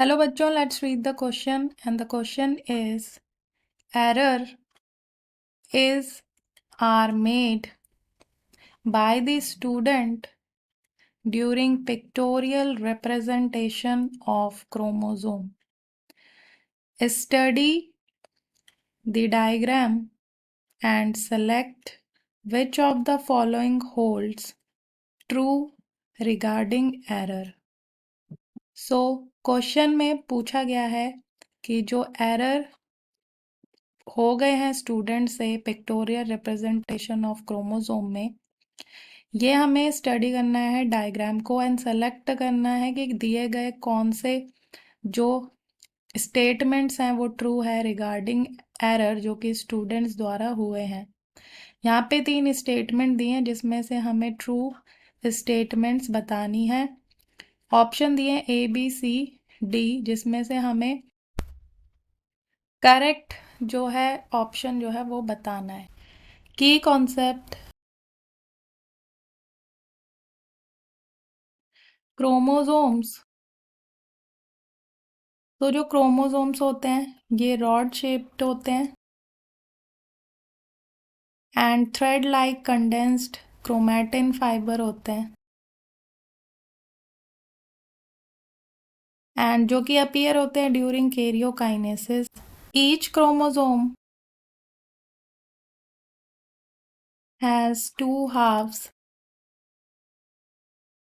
Hello बच्चों, let's read the question and the question is error is are made by the student during pictorial representation of chromosome. Study the diagram and select which of the following holds true regarding error. So question में पूछा गया है कि जो error हो गए हैं student से पिक्टोरियल रिप्रेजेंटेशन ऑफ क्रोमोसोम में, ये हमें स्टडी करना है डायग्राम को एंड सेलेक्ट करना है कि दिए गए कौन से जो स्टेटमेंट्स हैं वो ट्रू है रिगार्डिंग एरर जो कि स्टूडेंट्स द्वारा हुए हैं। यहाँ पे 3 स्टेटमेंट दिए हैं जिसमें से हमें ट्रू स्टेटमेंट्स बतानी है। ऑप्शन दिए ए बी सी डी जिसमें से हमें करेक्ट जो है ऑप्शन जो है वो बताना है। की कॉन्सेप्ट क्रोमोसोम्स। तो जो क्रोमोसोम्स होते हैं ये रॉड शेप्ड होते हैं and thread like condensed chromatin fibre होते हैं एंड जो कि अपीयर होते हैं during karyokinesis. Each chromosome has 2 halves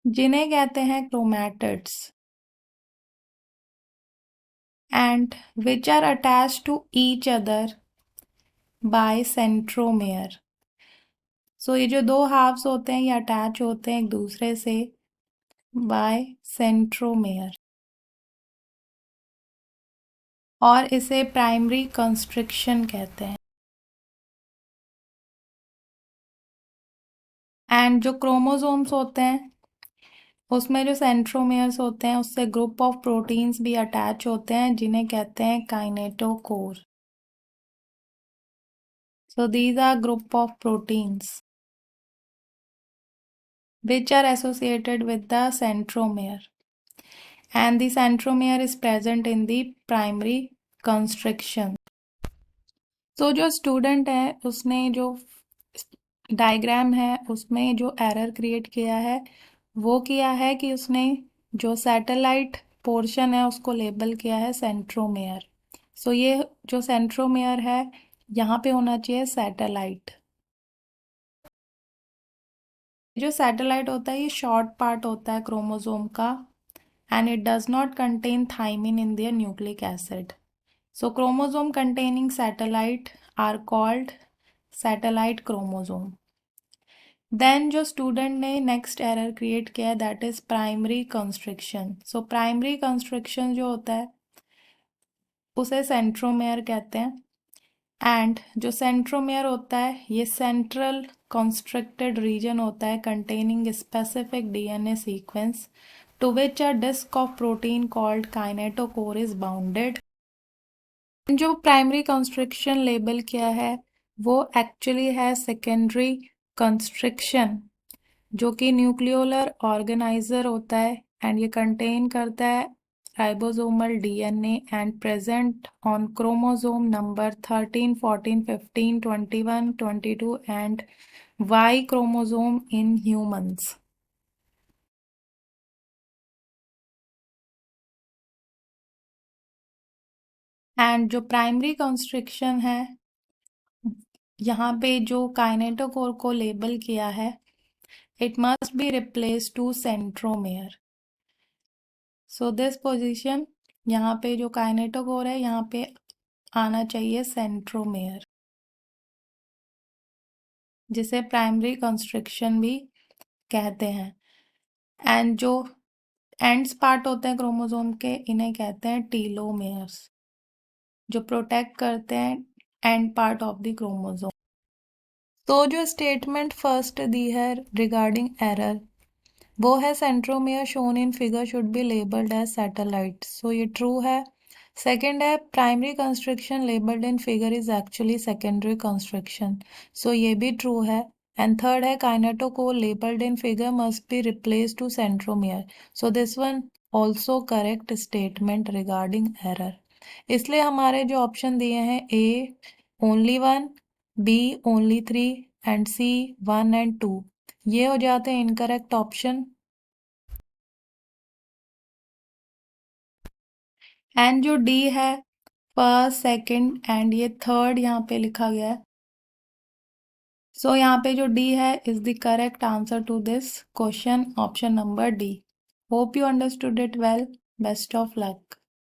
जिन्हें कहते हैं chromatids and which are attached to each other by centromere. So ये जो 2 हाफ्स होते हैं ये अटैच होते हैं एक दूसरे से बाय सेंट्रोमेयर और इसे प्राइमरी कंस्ट्रिक्शन कहते हैं। एंड जो क्रोमोसोम्स होते हैं उसमें जो सेंट्रोमेयर्स होते हैं उससे ग्रुप ऑफ प्रोटीन्स भी अटैच होते हैं जिन्हें कहते हैं kinetochore. So these are group of proteins which are associated with the centromere and the centromere is present in the primary constriction. तो जो स्टूडेंट है उसने जो डायग्राम है उसमें जो एरर क्रिएट किया है वो किया है कि उसने जो सैटेलाइट पोर्शन है उसको लेबल किया है सेंट्रोमेयर। सो ये जो सेंट्रोमेयर है यहाँ पे होना चाहिए सैटेलाइट। जो सैटेलाइट होता है ये शॉर्ट पार्ट होता है क्रोमोसोम का and it does not contain thymine in their nucleic acid. So chromosome containing satellite are called satellite chromosome. Then जो student ने next error create किया है that is primary constriction. So primary constriction जो होता है उसे centromere कहते हैं एंड जो सेंट्रोमेयर होता है ये सेंट्रल constricted region होता है containing specific DNA sequence to which a disk of protein called kinetochore is bounded. जो प्राइमरी कंस्ट्रिक्शन लेबल किया है वो एक्चुअली है सेकेंडरी कंस्ट्रिक्शन जो कि न्यूक्लियोलर ऑर्गेनाइजर होता है एंड ये कंटेन करता है ribosomal DNA and present on chromosome number 13, 14, 15, 21, 22 and Y chromosome in humans. And जो प्राइमरी कंस्ट्रिक्शन है यहाँ पे जो काइनेटोकोर को लेबल किया है it must be replace to centromere. So this position यहाँ पे जो काइनेटोकोर है यहाँ पे आना चाहिए सेंट्रोमेयर जिसे प्राइमरी कंस्ट्रिक्शन भी कहते हैं। एंड जो एंड्स पार्ट होते हैं क्रोमोसोम के इन्हें कहते हैं टीलोमेयर्स जो प्रोटेक्ट करते हैं and part of the chromosome. तो जो स्टेटमेंट फर्स्ट दी है रिगार्डिंग एरर वो है centromere shown in figure should be labelled as satellite. So ये ट्रू है। सेकंड है primary construction labelled in figure is actually secondary construction. So ये भी ट्रू है। एंड थर्ड है kinetochore labelled in figure must be replace to centromere. So this one also correct statement regarding error. इसलिए हमारे जो option दिए हैं A only 1, B only 3 and C 1 and 2 ये हो जाते हैं इनकरेक्ट ऑप्शन। एंड जो डी है फर्स्ट सेकंड एंड ये थर्ड यहाँ पे लिखा गया है। सो यहाँ पे जो डी है is the correct answer to this question, option number D. Hope you understood it well. Best of luck.